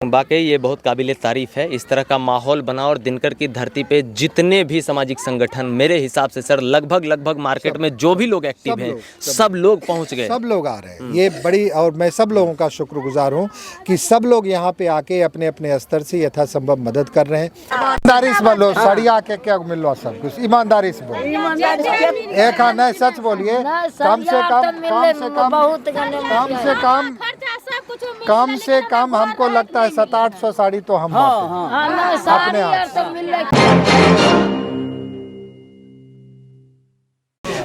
वाकई ये बहुत काबिले तारीफ़ है। इस तरह का माहौल बना और दिनकर की धरती पे जितने भी सामाजिक संगठन, मेरे हिसाब से सर लगभग मार्केट में जो भी लोग एक्टिव हैं सब लोग पहुंच गए, सब लोग आ रहे हैं। ये बड़ी, और मैं सब लोगों का शुक्रगुजार हूँ कि सब लोग यहाँ पे आके अपने अपने स्तर से यथासंभव मदद कर रहे हैं। ईमानदारी से बोलो, सड़िया के क्या मिल रहा सब कुछ, ईमानदारी से बोलो, एक नहीं सच बोलिए। कम से कम हमको लगता है 700-800 साड़ी तो हम अपने आप।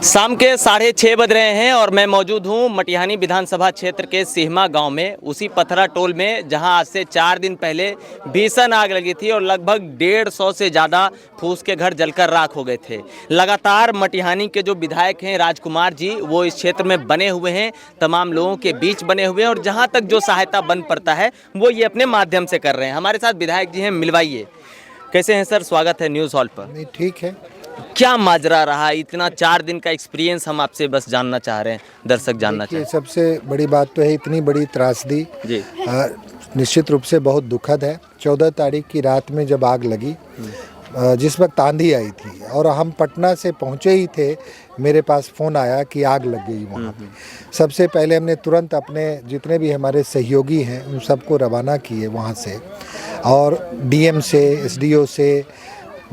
शाम के 6:30 बज रहे हैं और मैं मौजूद हूं मटिहानी विधानसभा क्षेत्र के सिहमा गांव में, उसी पथरा टोल में जहां आज से 4 दिन पहले भीषण आग लगी थी और लगभग 150 से ज़्यादा फूस के घर जलकर राख हो गए थे। लगातार मटिहानी के जो विधायक हैं राजकुमार जी, वो इस क्षेत्र में बने हुए हैं, तमाम लोगों के बीच बने हुए हैं और जहाँ तक जो सहायता बन पड़ता है वो ये अपने माध्यम से कर रहे हैं। हमारे साथ विधायक जी हैं, मिलवाइए। कैसे हैं सर? स्वागत है न्यूज़ हॉल पर। नहीं, ठीक है। क्या माजरा रहा, इतना 4 दिन का एक्सपीरियंस हम आपसे बस जानना चाह रहे हैं, दर्शक जानना चाहते हैं। सबसे बड़ी बात तो है, इतनी बड़ी त्रासदी जी निश्चित रूप से बहुत दुखद है। 14 तारीख की रात में जब आग लगी, जिस वक्त आंधी आई थी और हम पटना से पहुंचे ही थे, मेरे पास फ़ोन आया कि आग लग गई वहाँ पे। सबसे पहले हमने तुरंत अपने जितने भी हमारे सहयोगी हैं उन सबको रवाना किए वहाँ से, और डीएम से, एसडीओ से,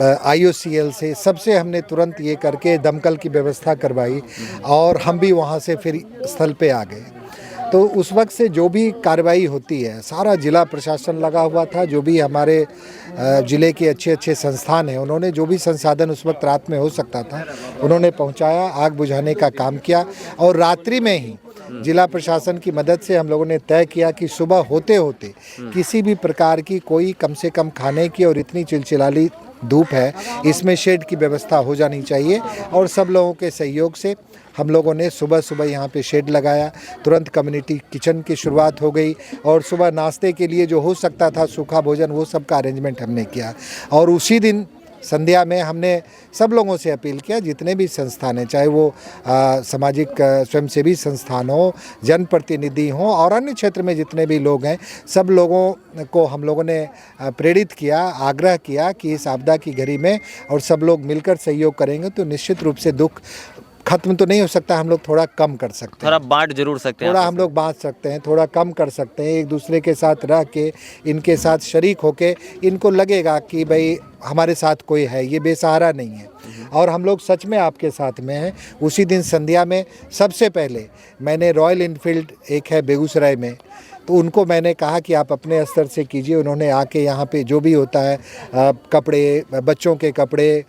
IOCL से, सबसे हमने तुरंत ये करके दमकल की व्यवस्था करवाई और हम भी वहाँ से फिर स्थल पे आ गए। तो उस वक्त से जो भी कार्रवाई होती है, सारा जिला प्रशासन लगा हुआ था, जो भी हमारे ज़िले के अच्छे अच्छे संस्थान हैं, उन्होंने जो भी संसाधन उस वक्त रात में हो सकता था उन्होंने पहुंचाया, आग बुझाने का काम किया। और रात्रि में ही जिला प्रशासन की मदद से हम लोगों ने तय किया कि सुबह होते होते किसी भी प्रकार की कोई कम से कम खाने की, और इतनी चिलचिलाली धूप है, इसमें शेड की व्यवस्था हो जानी चाहिए। और सब लोगों के सहयोग से हम लोगों ने सुबह सुबह यहाँ पे शेड लगाया, तुरंत कम्युनिटी किचन की शुरुआत हो गई और सुबह नाश्ते के लिए जो हो सकता था सूखा भोजन, वो सब का अरेंजमेंट हमने किया। और उसी दिन संध्या में हमने सब लोगों से अपील किया, जितने भी संस्थान हैं, चाहे वो सामाजिक स्वयंसेवी संस्थान हो, जनप्रतिनिधि हों और अन्य क्षेत्र में जितने भी लोग हैं, सब लोगों को हम लोगों ने प्रेरित किया, आग्रह किया कि इस आपदा की घड़ी में और सब लोग मिलकर सहयोग करेंगे तो निश्चित रूप से दुख खत्म तो नहीं हो सकता, हम लोग थोड़ा कम कर सकते हैं, थोड़ा बांट जरूर सकते हैं, थोड़ा हम लोग बांट सकते हैं, थोड़ा कम कर सकते हैं। एक दूसरे के साथ रह के, इनके साथ शरीक होके, इनको लगेगा कि भाई हमारे साथ कोई है, ये बेसहारा नहीं है और हम लोग सच में आपके साथ में हैं। उसी दिन संध्या में सबसे पहले मैंने रॉयल इनफील्ड, एक है बेगूसराय में, तो उनको मैंने कहा कि आप अपने स्तर से कीजिए। उन्होंने आके यहाँ पे जो भी होता है, कपड़े, बच्चों के कपड़े,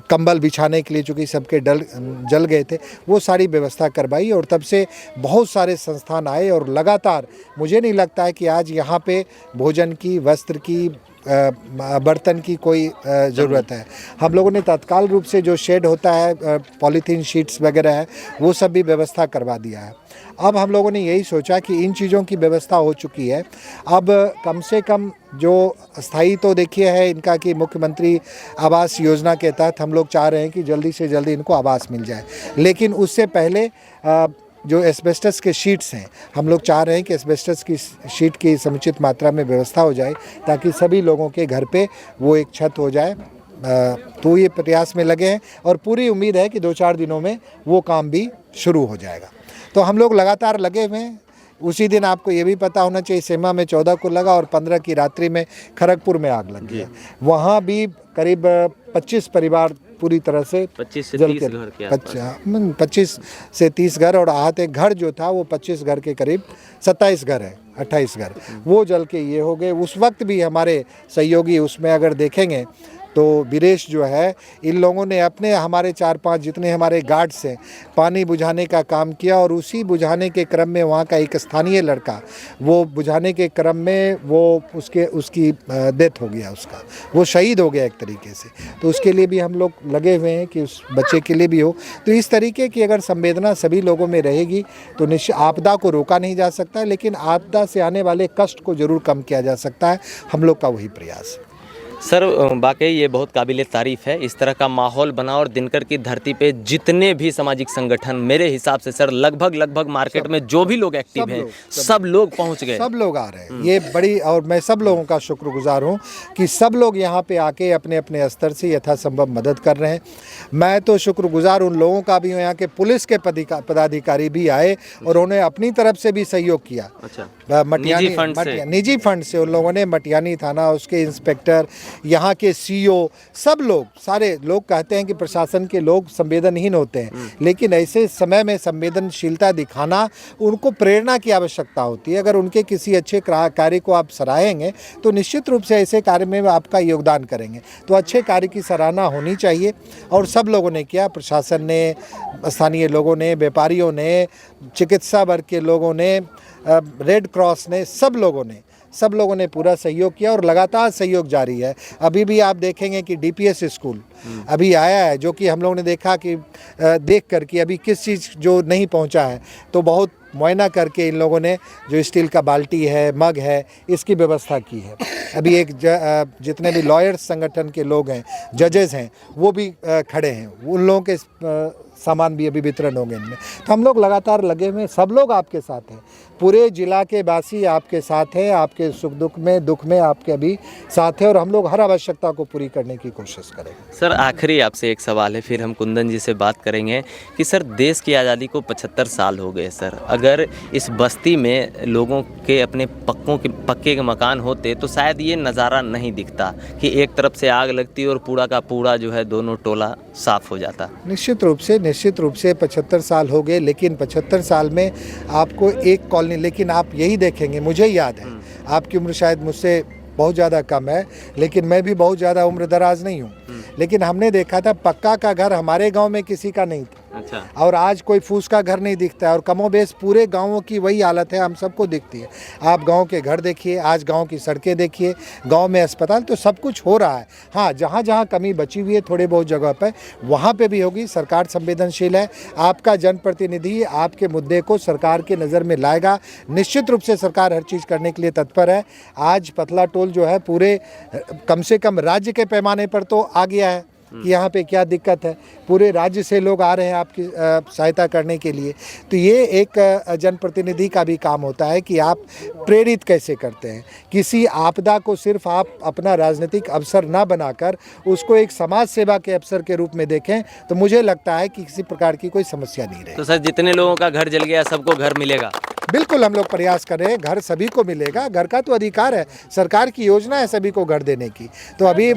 कंबल बिछाने के लिए, चूँकि सबके जल गए थे, वो सारी व्यवस्था करवाई। और तब से बहुत सारे संस्थान आए और लगातार, मुझे नहीं लगता है कि आज यहाँ पे भोजन की, वस्त्र की, बर्तन की कोई ज़रूरत है। हम लोगों ने तत्काल रूप से जो शेड होता है, पॉलीथीन शीट्स वगैरह है, वो सब भी व्यवस्था करवा दिया है। अब हम लोगों ने यही सोचा कि इन चीज़ों की व्यवस्था हो चुकी है, अब कम से कम जो स्थायी तो देखिए है इनका कि मुख्यमंत्री आवास योजना के तहत हम लोग चाह रहे हैं कि जल्दी से जल्दी इनको आवास मिल जाए, लेकिन उससे पहले जो एस्बेस्टस के शीट्स हैं, हम लोग चाह रहे हैं कि एस्बेस्टस की शीट की समुचित मात्रा में व्यवस्था हो जाए ताकि सभी लोगों के घर पे वो एक छत हो जाए। तो ये प्रयास में लगे हैं और पूरी उम्मीद है कि 2-4 दिनों में वो काम भी शुरू हो जाएगा। तो हम लोग लगातार लगे हुए हैं। उसी दिन आपको ये भी पता होना चाहिए, सिहमा में 14 को लगा और 15 की रात्रि में खड़गपुर में आग लगी है। वहाँ भी करीब 25 परिवार पूरी तरह से 25 से 30 घर के 25 से 30 घर, और आहत एक घर जो था वो 25 घर के करीब 27 घर है, 28 घर वो जल के ये हो गए। उस वक्त भी हमारे सहयोगी उसमें अगर देखेंगे तो वीरेश जो है, इन लोगों ने अपने, हमारे 4-5 जितने हमारे गार्ड्स हैं, पानी बुझाने का काम किया। और उसी बुझाने के क्रम में वहाँ का एक स्थानीय लड़का, वो बुझाने के क्रम में वो उसकी डेथ हो गया, उसका वो शहीद हो गया एक तरीके से। तो उसके लिए भी हम लोग लगे हुए हैं कि उस बच्चे के लिए भी हो। तो इस तरीके की अगर संवेदना सभी लोगों में रहेगी तो निश्चित आपदा को रोका नहीं जा सकता है, लेकिन आपदा से आने वाले कष्ट को ज़रूर कम किया जा सकता है। हम लोग का वही प्रयास है। सर वाकई ये बहुत काबिल तारीफ़ है, इस तरह का माहौल बना और दिनकर की धरती पे जितने भी सामाजिक संगठन, मेरे हिसाब से सर लगभग मार्केट में जो भी लोग एक्टिव हैं सब लोग पहुंच गए, सब लोग आ रहे हैं। ये बड़ी, और मैं सब लोगों का शुक्रगुजार हूँ कि सब लोग यहाँ पे आके अपने अपने स्तर से यथासंभव मदद कर रहे हैं। मैं तो शुक्रगुजार उन लोगों का भी हूँ, यहाँ के पुलिस के पदाधिकारी भी आए और उन्होंने अपनी तरफ से भी सहयोग किया। अच्छा, निजी फंड से उन लोगों ने मटियानी थाना, उसके इंस्पेक्टर, यहाँ के सीईओ, सब लोग, सारे लोग कहते हैं कि प्रशासन के लोग संवेदनहीन होते हैं, लेकिन ऐसे समय में संवेदनशीलता दिखाना, उनको प्रेरणा की आवश्यकता होती है। अगर उनके किसी अच्छे कार्य को आप सराहेंगे तो निश्चित रूप से ऐसे कार्य में आपका योगदान करेंगे। तो अच्छे कार्य की सराहना होनी चाहिए और सब लोगों ने किया, प्रशासन ने, स्थानीय लोगों ने, व्यापारियों ने, चिकित्सा वर्ग के लोगों ने, रेड क्रॉस ने, सब लोगों ने पूरा सहयोग किया और लगातार सहयोग जारी है। अभी भी आप देखेंगे कि डीपीएस स्कूल अभी आया है, जो कि हम लोगों ने देखा कि देख कर कि अभी किस चीज़ जो नहीं पहुंचा है, तो बहुत मुआयना करके इन लोगों ने जो स्टील का बाल्टी है, मग है, इसकी व्यवस्था की है। अभी एक जितने भी लॉयर्स संगठन के लोग हैं, जजेस हैं, वो भी खड़े हैं, उन लोगों के सामान भी अभी वितरण होंगे इनमें। तो हम लोग लगातार लगे हुए, सब लोग आपके साथ हैं, पूरे जिला के वासी आपके साथ हैं, आपके सुख दुख में आपके अभी साथ है और हम लोग हर आवश्यकता को पूरी करने की कोशिश करेंगे। सर आखिरी आपसे एक सवाल है, फिर हम कुंदन जी से बात करेंगे कि सर देश की आज़ादी को 75 साल हो गए सर, अगर इस बस्ती में लोगों के अपने पक्के के मकान होते तो शायद ये नज़ारा नहीं दिखता कि एक तरफ से आग लगती और पूरा का पूरा जो है दोनों टोला साफ हो जाता। निश्चित रूप से 75 साल हो गए, लेकिन 75 साल में आपको एक कॉलोनी, लेकिन आप यही देखेंगे, मुझे याद है, आपकी उम्र शायद मुझसे बहुत ज़्यादा कम है, लेकिन मैं भी बहुत ज़्यादा उम्र दराज नहीं हूँ, लेकिन हमने देखा था पक्का का घर हमारे गांव में किसी का नहीं था। अच्छा। और आज कोई फूस का घर नहीं दिखता है और कमोबेश पूरे गांवों की वही हालत है, हम सबको दिखती है। आप गांव के घर देखिए, आज गांव की सड़कें देखिए, गांव में अस्पताल, तो सब कुछ हो रहा है। हाँ, जहां जहां कमी बची हुई है थोड़े बहुत जगह पर, वहां पे भी होगी। सरकार संवेदनशील है, आपका जनप्रतिनिधि आपके मुद्दे को सरकार के नज़र में लाएगा। निश्चित रूप से सरकार हर चीज़ करने के लिए तत्पर है। आज पतला टोल जो है पूरे कम से कम राज्य के पैमाने पर तो आ गया है कि यहाँ पे क्या दिक्कत है, पूरे राज्य से लोग आ रहे हैं आपकी सहायता करने के लिए। तो ये एक जनप्रतिनिधि का भी काम होता है कि आप प्रेरित कैसे करते हैं। किसी आपदा को सिर्फ आप अपना राजनीतिक अवसर ना बनाकर उसको एक समाज सेवा के अवसर के रूप में देखें, तो मुझे लगता है कि किसी प्रकार की कोई समस्या नहीं रहेगी। तो सर जितने लोगों का घर जल गया सबको घर मिलेगा? बिल्कुल, हम लोग प्रयास कर रहे हैं, घर सभी को मिलेगा, घर का तो अधिकार है, सरकार की योजना है सभी को घर देने की। तो अभी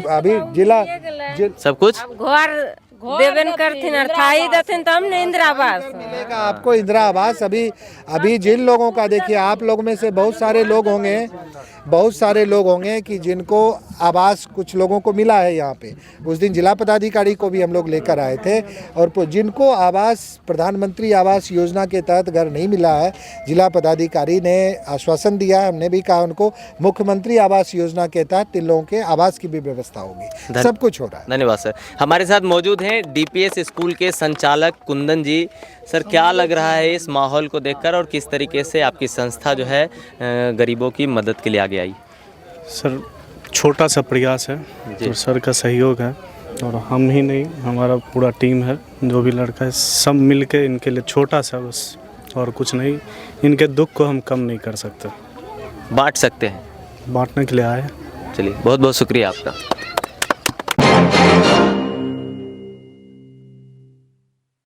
जिला सब कुछ घर देवन करथिन अर्थाई दथिन तो हमने इंदिरा आवास मिलेगा आपको, इंदिरा आवास। अभी जिन लोगों का, देखिए आप लोग में से बहुत सारे लोग होंगे कि जिनको आवास कुछ लोगों को मिला है। यहाँ पे उस दिन जिला पदाधिकारी को भी हम लोग लेकर आए थे और जिनको आवास, प्रधानमंत्री आवास योजना के तहत घर नहीं मिला है, जिला पदाधिकारी ने आश्वासन दिया, हमने भी कहा उनको मुख्यमंत्री आवास योजना के तहत इन लोगों के आवास की भी व्यवस्था होगी। सब कुछ हो रहा है। धन्यवाद सर। हमारे साथ मौजूद हैं डीपीएस स्कूल के संचालक कुंदन जी। सर क्या लग रहा है इस माहौल को देखकर और किस तरीके से आपकी संस्था जो है गरीबों की मदद के लिए आगे आई? सर छोटा सा प्रयास है, तो सर का सहयोग है और हम ही नहीं, हमारा पूरा टीम है, जो भी लड़का है सब मिल के इनके लिए छोटा सा, बस और कुछ नहीं, इनके दुख को हम कम नहीं कर सकते, बांट सकते हैं, बांटने के लिए आए। चलिए बहुत बहुत शुक्रिया आपका।